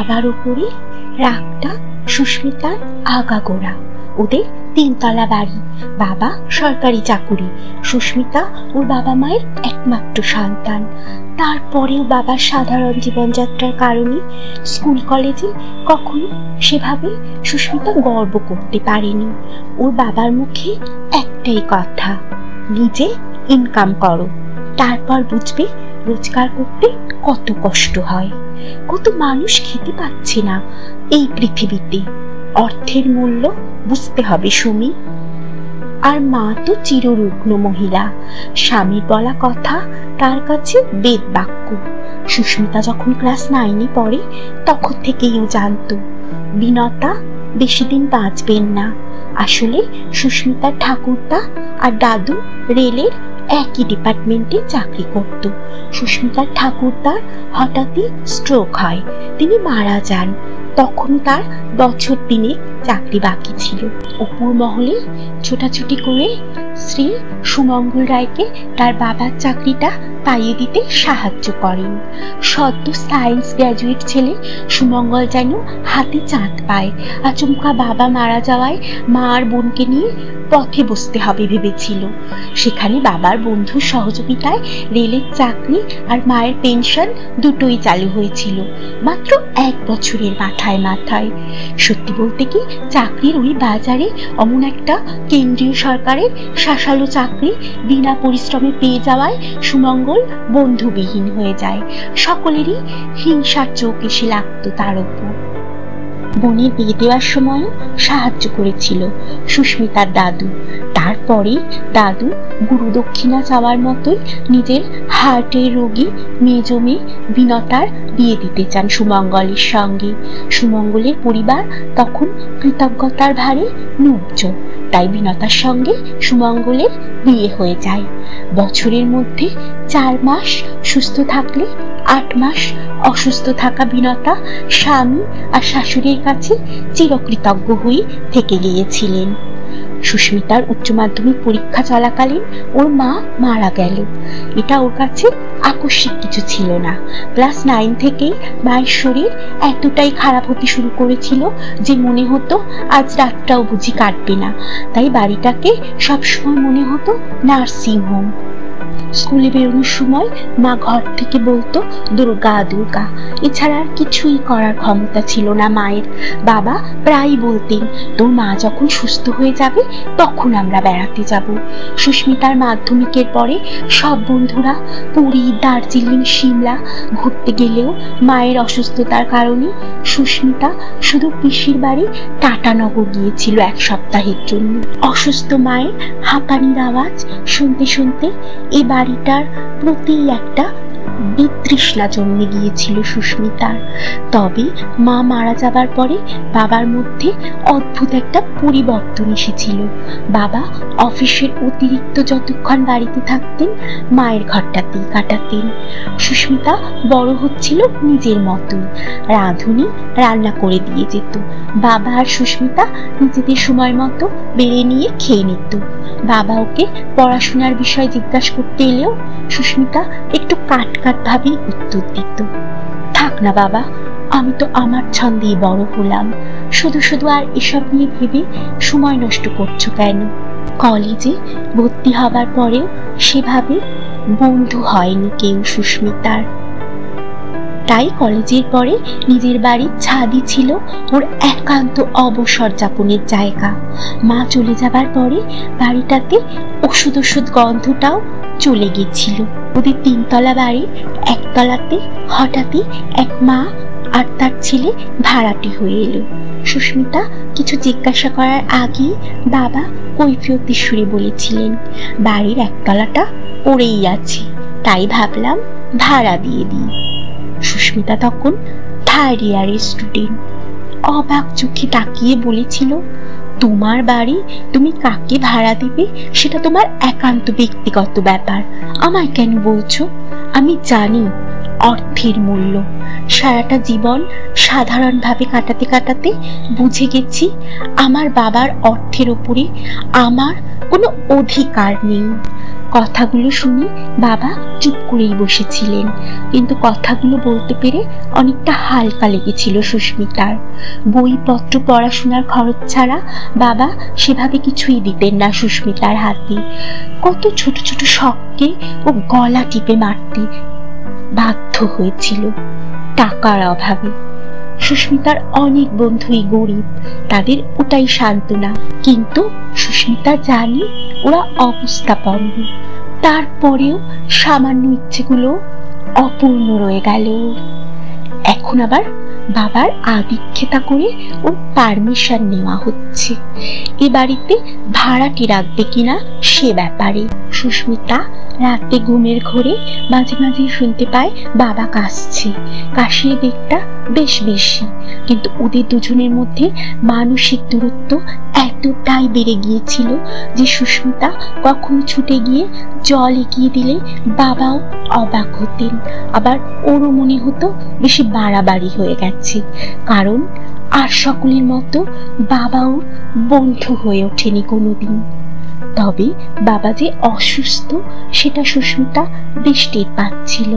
বাবার উপরে রাগটা সুস্মিতার আগাগোড়া। ওদের 3 তলা বাড়ি, বাবা সরকারি চাকুরি, সুস্মিতা ওর বাবা মায়ের একমাত্র সন্তান। তারপরেও বাবার সাধারণ জীবনযাত্রার কারণে স্কুল কলেজে কখনো সেভাবে সুস্মিতা গর্ব করতে পারেনি। ওর বাবার মুখে একটাই কথা, নিজে ইনকাম করো, তারপর বুঝবে রোজগার করতে কত কষ্ট হয়, কত মানুষ খেতে পাচ্ছে না এই পৃথিবীতে, অর্থের মূল্য বুঝতে হবে সুমি। আর মা তো চিররুগ্ন মহিলা, স্বামীর বলা কথা তার কাছে বেদ বাক্য। সুস্মিতা যখন ক্লাস 9-এ পড়ে তখন থেকেই ও জানতো বিনতা বেশি দিন বাঁচবেন না। আসলে সুস্মিতার ঠাকুরদা আর দাদু রেলের একই ডিপার্টমেন্টে চাকরি করত। সুস্মিতার ঠাকুরদার হঠাৎই স্ট্রোক হয়, তিনি মারা যান। তখন তার বছর 3 চাকরি বাকি ছিল। অপুর মহলে ছোটাছুটি করে শ্রী সুমঙ্গল রায়কে তার বাবার চাকরিটা পাইয়ে দিতে সাহায্য করেন। সদ্য সায়েন্স গ্র্যাজুয়েট ছেলে সুমঙ্গল যেন হাতে চাঁদ পায়। আচমকা বাবা মারা যাওয়ায় মা আর বোনকে নিয়ে পথে বসতে হবে ভেবেছিল। সেখানে বাবার বন্ধুর সহযোগিতায় রেলের চাকরি আর মায়ের পেনশন দুটোই চালু হয়েছিল মাত্র 1 বছরের মাথায়। সত্যি বলতে কি, চাকরির ওই বাজারে অমন একটা কেন্দ্রীয় সরকারের শাসালো চাকরি বিনা পরিশ্রমে পেয়ে যাওয়ায় সুমঙ্গল বন্ধুবিহীন হয়ে যায়। সকলেরই হিংসার চোখ এসে লাগতো তার উপর। বোনের বিয়ে দেওয়ার সময় সাহায্য করেছিল সুস্মিতার দাদু। তারপরে দাদু গুরু দক্ষিণা চাওয়ার মতোই নিজের হার্টের রোগী মেজ মেয়ে বিনতার বিয়ে দিতে চান সুমঙ্গলের সঙ্গে। সুমঙ্গলের পরিবার তখন কৃতজ্ঞতার ভারে নুব্জ, তাই বিনতার সঙ্গে সুমঙ্গলের বিয়ে হয়ে যায়। বছরের মধ্যে 4 মাস সুস্থ থাকলে 8 মাস অসুস্থ থাকা বিনতা স্বামী আর শাশুড়ির কাছে চিরকৃতজ্ঞ হয়ে থেকে গিয়েছিলেন। সুস্মিতার উচ্চ মাধ্যমিক পরীক্ষা চলাকালীন ওর মা মারা গেল। এটা ওর কাছে আকস্মিক কিছু ছিল না। ক্লাস 9 থেকেই মায়ের শরীর এতটাই খারাপ হতে শুরু করেছিল যে মনে হতো আজ রাতটাও বুঝি কাটবে না। তাই বাড়িটাকে সবসময় মনে হতো নার্সিং হোম। স্কুলে বেরোনোর সময় মা ঘর থেকে বলতো দুর্গা দুর্গা, এছাড়া আর কিছুই করার ক্ষমতা ছিল না মায়ের। বাবা প্রায় বলতেন, তোর মা যখন সুস্থ হয়ে যাবে তখন আমরা বেড়াতে যাব। সুস্মিতার মাধ্যমিকের পরে সব বন্ধুরা পুরী, দার্জিলিং, সিমলা ঘুরতে গেলেও মায়ের অসুস্থতার কারণে সুস্মিতা শুধু পিসির বাড়ি টাটানগর গিয়েছিল 1 সপ্তাহের জন্য। অসুস্থ মায়ের হাঁপানির আওয়াজ শুনতে শুনতে এই বাড়িটার প্রতি একটা বিতৃষ্ণা জন্মে গিয়েছিল সুস্মিতার। তবে মা মারা যাবার পরে বাবার মধ্যে অদ্ভুত একটা পরিবর্তন এসেছিল। বাবা অফিসের অতিরিক্ত যতক্ষণ বাড়িতে থাকতেন মায়ের ঘরটাতেই কাটাতেন। সুস্মিতা বড় হচ্ছিল নিজের মতোই, রাঁধুনি রান্না করে দিয়ে যেত। বাবা আর সুস্মিতা নিজেদের সময় মতো বেড়ে নিয়ে খেয়ে নিত। বাবা ওকে পড়াশোনার বিষয় জিজ্ঞাসা করতে এলেও সুস্মিতা একটু কাট ভাবেই উত্তর দিত, থাক না বাবা, আমি তো আমার ছন্দেই বড় হলাম, শুধু শুধু আর এসব নিয়ে ভেবে সময় নষ্ট করছো কেন? কলেজে ভর্তি হবার পরেও সেভাবে বন্ধু হয়নি কেউ সুস্মিতার। তাই কলেজের পরে নিজের বাড়ির ছাদই ছিল ওর একান্ত অবসর যাপনের জায়গা। মা চলে যাবার পরে বাড়িটাতে ওষুধ গন্ধটাও চলে গেছিল। ওদের 3 তলা বাড়ির 1 তলাতে হঠাৎই এক মা আর তার ছেলে ভাড়াটে হয়ে এলো। সুস্মিতা কিছু জিজ্ঞাসা করার আগেই বাবা কৈফিয়তের সুরে বলেছিলেন, বাড়ির 1 তলাটা পড়েই আছে, তাই ভাবলাম ভাড়া দিয়ে দিই। সুস্মিতা তখন 3rd ইয়ারের স্টুডেন্ট। অবাক চোখে তাকিয়ে বলেছিল, তোমার বাড়ি, তুমি কাকে ভাড়া দিবে সেটা তোমার একান্ত ব্যক্তিগত ব্যাপার, আমায় কেন বলছো? আমি জানি অর্থের মূল্য। সারাটা জীবন সাধারণভাবে কাটাতে কাটাতে বুঝে গেছি আমার বাবার অর্থের উপরে আমার কোনো অধিকার নেই। কথাগুলো শুনে বাবা চুপ করেই বসেছিলেন, কিন্তু কথাগুলো বলতে পেরে অনেকটা হালকা লেগেছিল সুস্মিতার। বইপত্র পড়াশোনার খরচ ছাড়া বাবা সেভাবে কিছুই দিতেন না সুস্মিতার হাতে। কত ছোট ছোট শখকে ও গলা টিপে মারতে বাধ্য হয়েছিল টাকার অভাবে। সুস্মিতার অনেক বন্ধুই গরিব, তাদের ওটাই সান্ত্বনা। কিন্তু সুস্মিতা জানে ওরা অবস্থাপন্ন, তারপরেও সামান্য ইচ্ছেগুলো অপূর্ণ রয়ে গেল। এখন আবার বাবার আদিক্ষেতা করে ওর পারমিশন নেওয়া হচ্ছে এ বাড়িতে ভাড়াটি রাখবে কিনা সে ব্যাপারে। সুস্মিতা রাতে ঘুমের ঘোরে মাঝে মাঝে শুনতে পায় বাবা কাশছে। কাশির বেগটা বেশ বেশি, কিন্তু ওদের দুজনের মধ্যে মানসিক দূরত্ব এতটাই বেড়ে গিয়েছিল যে সুস্মিতা কখনো ছুটে গিয়ে জল এগিয়ে দিলে বাবাও অবাক হতেন, আবার ওরও মনে হতো বেশি বাড়াবাড়ি হয়ে গেছে। কারণ আর সকলের মতো বাবাও বন্ধু হয়ে ওঠেনি কোনোদিন। তবে বাবা যে অসুস্থ সেটা সুস্মিতা বেশ টের পাচ্ছিল।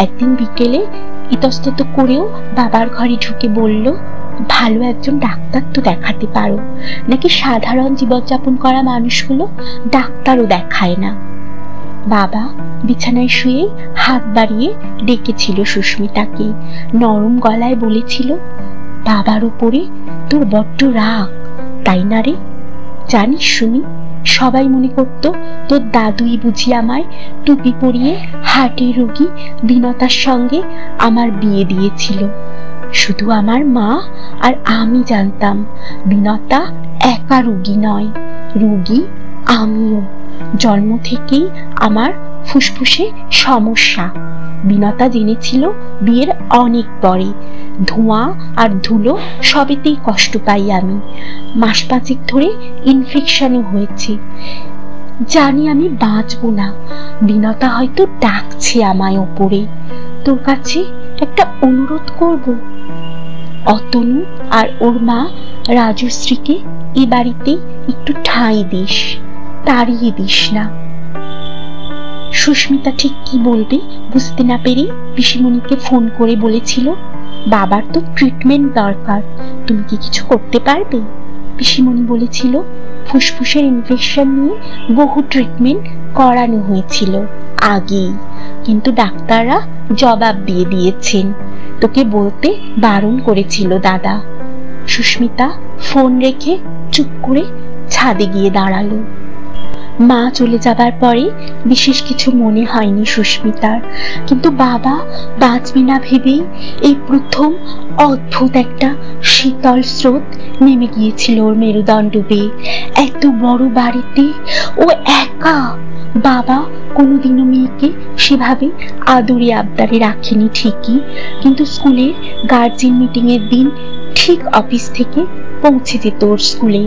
একদিন বিকেলে ইতস্তত করেও বাবার ঘরে ঢুকে বলল, ভালো একজন ডাক্তার তো দেখাতে পারো, নাকি সাধারণ জীবনযাপন করা মানুষগুলো ডাক্তারও দেখায় না। বাবা বিছানায় শুয়ে হাত বাড়িয়ে ডেকেছিল সুস্মিতাকে, নরম গলায় বলেছিল, বাবার উপরে তোর বড্ড রাগ, তাই না রে? জানিস শুনি, সবাই মনে করতো তোর দাদুই বুঝি আমায় টুপি পরিয়ে হার্টের রোগী বিনতার সঙ্গে আমার বিয়ে দিয়েছিল। শুধু আমার মা আর আমি জানতাম বিনতা একা রোগী নয়, রোগী আমিও। জন্ম থেকেই আমার ফুসফুসে সমস্যা। বিনতা জেনেছিল বিয়ের অনেক পরে। ধোঁয়া আর ধুলো সবেতেই কষ্ট পাই আমি। মাস 5 ধরে ইনফেকশনও হয়েছে। জানি আমি বাঁচবো না। বিনতা হয়তো ডাকছে আমায় ওপরে। তোর কাছে একটা অনুরোধ করব, অতনু আর ওর মা রাজশ্রীকে এ বাড়িতে একটু ঠাঁই দিস, তাড়িয়ে দিস না। সুস্মিতা ঠিক কি বলবে বুঝতে না পেরে পিসিমণিকে ফোন করে বলেছিল, বাবার তো ট্রিটমেন্ট দরকার, তুমি কি কিছু করতে পারবে? পিসিমণি বলেছিল, ফুসফুসের ইনফেকশন নিয়ে বহু ট্রিটমেন্ট করানো হয়েছিল আগেই, কিন্তু ডাক্তাররা জবাব দিয়ে দিয়েছেন, তোকে বলতে বারণ করেছিল দাদা। সুস্মিতা ফোন রেখে চুপ করে ছাদে গিয়ে দাঁড়ালো। মা চলে যাবার পরে বিশেষ কিছু মনে হয়নি সুস্মিতার, কিন্তু বাবা বাঁচবে না ভেবেই এই প্রথম অদ্ভুত একটা শীতল স্রোত নেমে গিয়েছিল ওর মেরুদণ্ড বেয়ে। এত বড় বাড়িতে ও একা। বাবা কোনোদিনও মেয়েকে সেভাবে আদরে আবদারে রাখেনি ঠিকই, কিন্তু স্কুলের গার্জেন মিটিং এর দিন ঠিক অফিস থেকে পৌঁছে যেত ওর স্কুলে।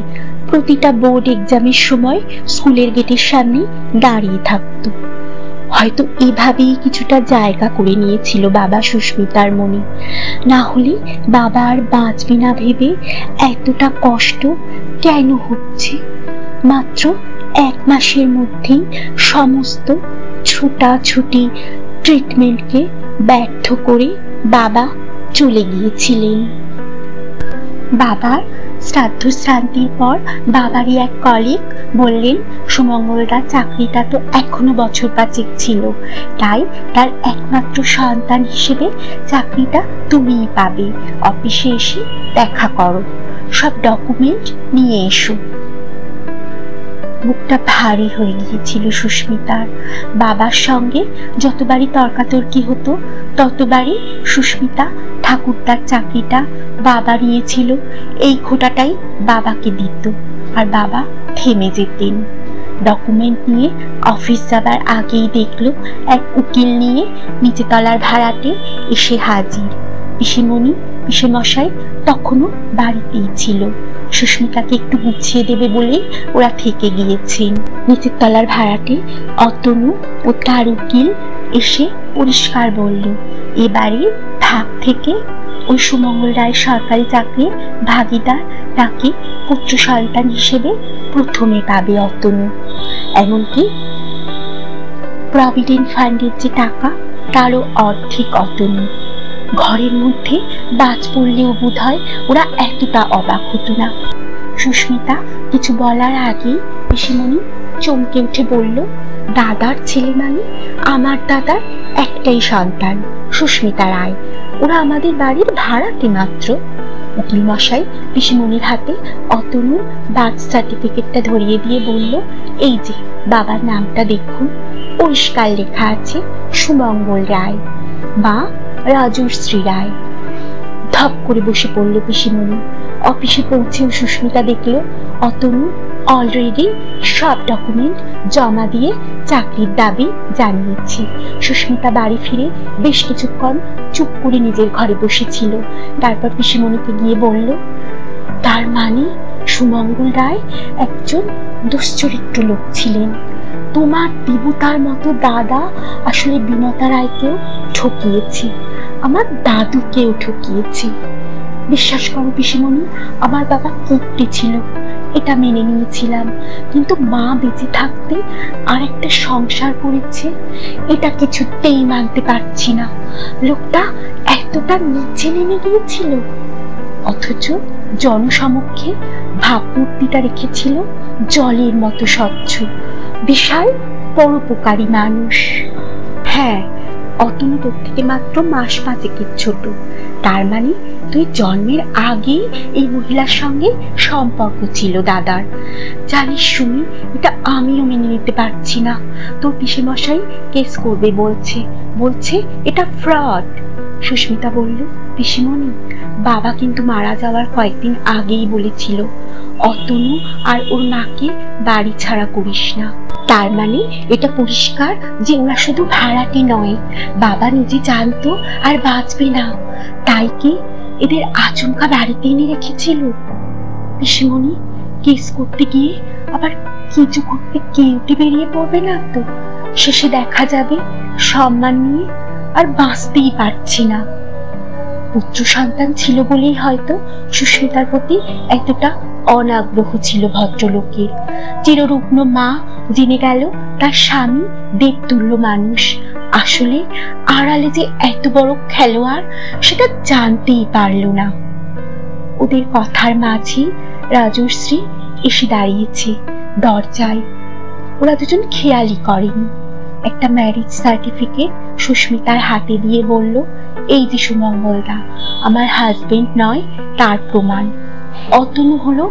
প্রতিটা বোর্ড এক্সামের সময় স্কুলের গেটের সামনে দাঁড়িয়ে থাকতো। হয়তো এভাবেই কিছুটা জায়গা করে নিয়েছিল বাবা সুস্মিতার মনে। না হলে বাবা আর বাঁচবে না ভেবে এতটা কষ্ট কেন হচ্ছে? মাত্র 1 মাসের মধ্যেই সমস্ত ছোটাছুটি ট্রিটমেন্টকে ব্যর্থ করে বাবা চলে গিয়েছিলেন। বাবার শ্রাদ্ধ শান্তির পর বাবারই এক কলিগ বললেন, সুমঙ্গলদার চাকরিটা তো এখনো বছর 5 ছিল, তাই তার একমাত্র সন্তান হিসেবে চাকরিটা তুমিই পাবে। অফিসে এসে দেখা করো, সব ডকুমেন্ট নিয়ে এসো। বুকটা ভারী হয়ে গিয়েছিল সুস্মিতার। বাবার সঙ্গে যতবারই তর্কাতর্কি হতো ততবারই সুস্মিতা ঠাকুরদার চাকরিটা বাবা নিয়েছিল এই খোটাটাই বাবাকে দিত, আর বাবা থেমে যেতেন। ডকুমেন্ট নিয়ে অফিস যাবার আগেই দেখলো এক উকিল নিয়ে নিচেতলার ভাড়াটে এসে হাজির। পিসিমণি পিসেমশাই তখনও বাড়িতেই ছিল। সুস্মিতাকে একটু গুছিয়ে দেবে বলে ওরা থেকে গিয়েছেন। নিচের তলার ভাড়াটে অতনু ও তার উকিল এসে পরিষ্কার বলল, এ বাড়ির ভাগ থেকে ওই সুমঙ্গল রায়ের সরকারি চাকরির ভাগিদার তাকে পুত্র সন্তান হিসেবে প্রথমে পাবে অতনু। এমনকি প্রভিডেন্ট ফান্ডের যে টাকা তারও অর্ধেক অতনু। ঘরের মধ্যে বাজ পড়লেও বোধ হয় ওরা এতটা অবাক হতো না। সুস্মিতা কিছু বলার আগেই পিসিমণি চমকে উঠে বলল, দাদার ছেলে মানে? আমার দাদার একটাই সন্তান, সুস্মিতা রায়। ওরা আমাদের বাড়ির ভাড়াটে মাত্র। উকিল মশাই পিসিমণির হাতে অতনুর বার্থ সার্টিফিকেটটা ধরিয়ে দিয়ে বলল, এই যে বাবার নামটা দেখুন, পরিষ্কার লেখা আছে সুমঙ্গল রায়, মা রাজশ্রী রায়। ধপ করে বসে পড়ল পিসিমণি। অফিসে পৌঁছেও সুস্মিতা দেখল অতনু অলরেডি সব ডকুমেন্ট জমা দিয়ে চাকরির দাবি জানিয়েছে। সুস্মিতা বাড়ি ফিরে বেশ কিছুক্ষণ চুপ করে নিজের ঘরে বসেছিল। তারপর পিসিমণিকে গিয়ে বলল, তার মানে সুমঙ্গল রায় একজন দুশ্চরিত্র লোক ছিলেন। তোমার দেবতার মতো দাদা আসলে বিনতা রায়কেও ঠকিয়েছে, আমার দাদুকেও ঠকিয়েছে। বিশ্বাস করো পিসিমণি, আমার বাবা কুট্টি ছিল, এটা মেনে নিয়েছিলাম, কিন্তু মা বেঁচে থাকতে আর একটা সংসার করেছে, এটা কিছুতেই মানতে পারছি না। লোকটা এতটা নিচে নেমে গিয়েছিল, অথচ জনসমক্ষে ভাবমূর্তিটা রেখেছিল জলের মতো স্বচ্ছ, বিশাল পরোপকারী মানুষ। হ্যাঁ, অতনু তোর থেকে মাত্র মাস 5 ছোট। তার মানে তুই জন্মের আগেই এই মহিলার সঙ্গে সম্পর্ক ছিল দাদার। জানিস সুমি, এটা আমিও মেনে নিতে পারছি না। তোর পিসেমশাই কেস করবে বলছে এটা ফ্রড। সুস্মিতা বলল, পিসিমণি, বাবা কিন্তু মারা যাওয়ার কয়েকদিন আগেই বলেছিল অতনু আর ওর মাকে বাড়ি ছাড়া করিস না। তার মানে এটা পরিষ্কার যে ওরা শুধু ভাড়াটি নয়, বাবা নিজে জানতো আর বাঁচবে না, তাই কি এদের আচমকা বাড়িতে এনে রেখেছিল? পিসিমণি, কেস করতে গিয়ে আবার কিছু করতে কেউটে বেরিয়ে পড়বে না তো? শেষে দেখা যাবে সম্মান নিয়ে আর বাঁচতেই পারছি না। পুত্র সন্তান ছিল বলেই হয়তো সুস্মিতার প্রতি এতটা অনাগ্রহ ছিল ভদ্রলোকের। চিররুগ্ন মা জেনে গেল তার স্বামী দেবতুল্য মানুষ, আসলে আড়ালে যে এত বড় খেলোয়াড় সেটা জানতেই পারল না। ওদের কথার মাঝে রাজশ্রী এসে দাঁড়িয়েছে দরজায়। ওরা দুজন খেয়ালই করেনি। একটা ম্যারেজ সার্টিফিকেট সুস্মিতার হাতে দিয়ে বলল, এই যে সুমঙ্গলদা, আমার হাজবেন্ড নয় তার প্রমাণ। অতনু হলো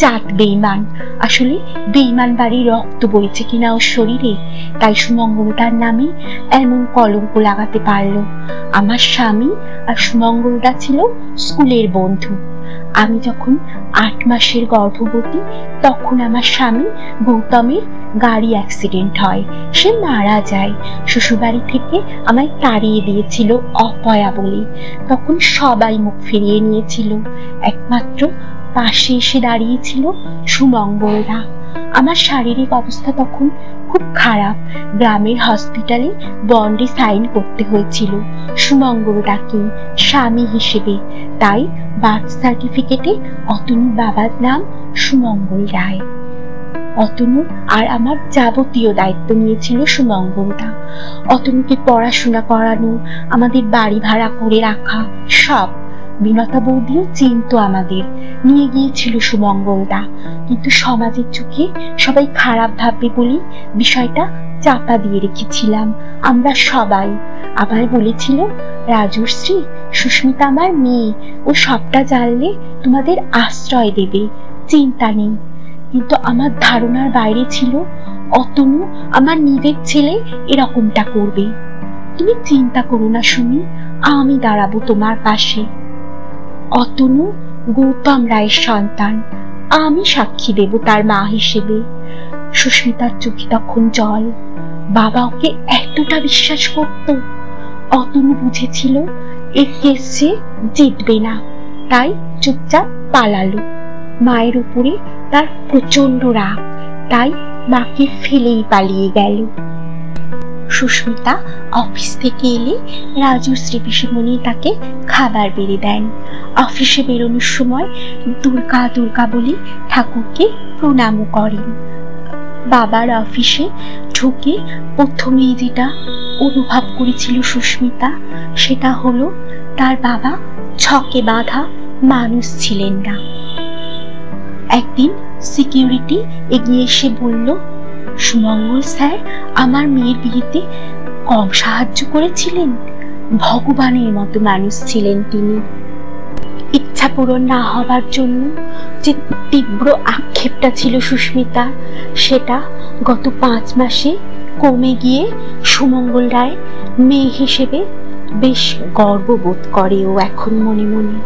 জাত বেঈমান, আসলে বেঈমান বাড়ির রক্ত বইছে কিনা ওর শরীরে, তাই সুমঙ্গলদার নামে এমন কলঙ্ক লাগাতে পারলো। আমার স্বামী আর সুমঙ্গলদা ছিল স্কুলের বন্ধু। আমি যখন 8 মাসের গর্ভবতী তখন আমার স্বামী গৌতমের গাড়ি অ্যাক্সিডেন্ট হয়, সে মারা যায়। শ্বশুরবাড়ি থেকে আমায় তাড়িয়ে দিয়েছিল অপয়া বলে। তখন সবাই মুখ ফিরিয়ে নিয়েছিল, একমাত্র পাশে এসে দাঁড়িয়েছিল সুমঙ্গলদা। আমার শারীরিক অবস্থা তখন খুব খারাপ, গ্রামের হসপিটালে বন্ডে সাইন করতে হয়েছিল সুমঙ্গলদাকে স্বামী হিসেবে, তাই বার্থ সার্টিফিকেটে অতনুর বাবার নাম সুমঙ্গল রায়। অতনু আর আমার যাবতীয় দায়িত্ব নিয়েছিল সুমঙ্গলদা। অতনুকে পড়াশোনা করানো, আমাদের বাড়ি ভাড়া করে রাখা, সব। বিনতা বৌদিও চিনতো আমাদের, নিয়ে গিয়েছিল সুমঙ্গলদা, কিন্তু সমাজের চোখে সবাই খারাপ ভাববে বলে বিষয়টা চাপা দিয়ে রেখেছিলাম আমরা সবাই। আবার বলেছিল, রাজশ্রী, সুস্মিতা আমার মেয়ে, ও সবটা জানলে তোমাদের আশ্রয় দেবে, চিন্তা নেই। কিন্তু আমার ধারণার বাইরে ছিল অতনু আমার নিজের ছেলে এরকমটা করবে। তুমি চিন্তা করো না সুমি, আমি দাঁড়াবো তোমার পাশে। অতনু গৌতম রায়ের সন্তান, আমি সাক্ষী দেব তার মা হিসেবে। সুস্মিতার চোখে তখন জল। বাবা ওকে এতটা বিশ্বাস করত। অতনু বুঝেছিল এই কেস সে জিতবে না, তাই চুপচাপ পালালো। মায়ের উপরে তার প্রচন্ড রাগ, তাই মাকে ফেলেই পালিয়ে গেল। সুস্মিতা অফিস থেকে এলে রাজশ্রী পিসিমণি তাকে খাবার বেড়ে দেন। অফিসে বেরোনোর সময় দুর্গা দুর্গা বলে ঠাকুরকে প্রণামও করেন। বাবার অফিসে ঢুকে প্রথমেই যেটা অনুভব করেছিল সুস্মিতা, সেটা হলো তার বাবা ছকে বাঁধা মানুষ ছিলেন না। একদিন সিকিউরিটি এগিয়ে এসে বলল, সুমঙ্গল স্যার আমার মেয়ের বিয়েতে কম সাহায্য করেছিলেন? ভগবানের মতো মানুষ ছিলেন তিনি। ইচ্ছা পূরণ না হবার জন্য যে তীব্র আক্ষেপটা ছিল সুস্মিতা, সেটা গত 5 মাসে কমে গিয়ে সুমঙ্গল রায় মেয়ে হিসেবে বেশ গর্ববোধ করে ও এখন মনে মনে।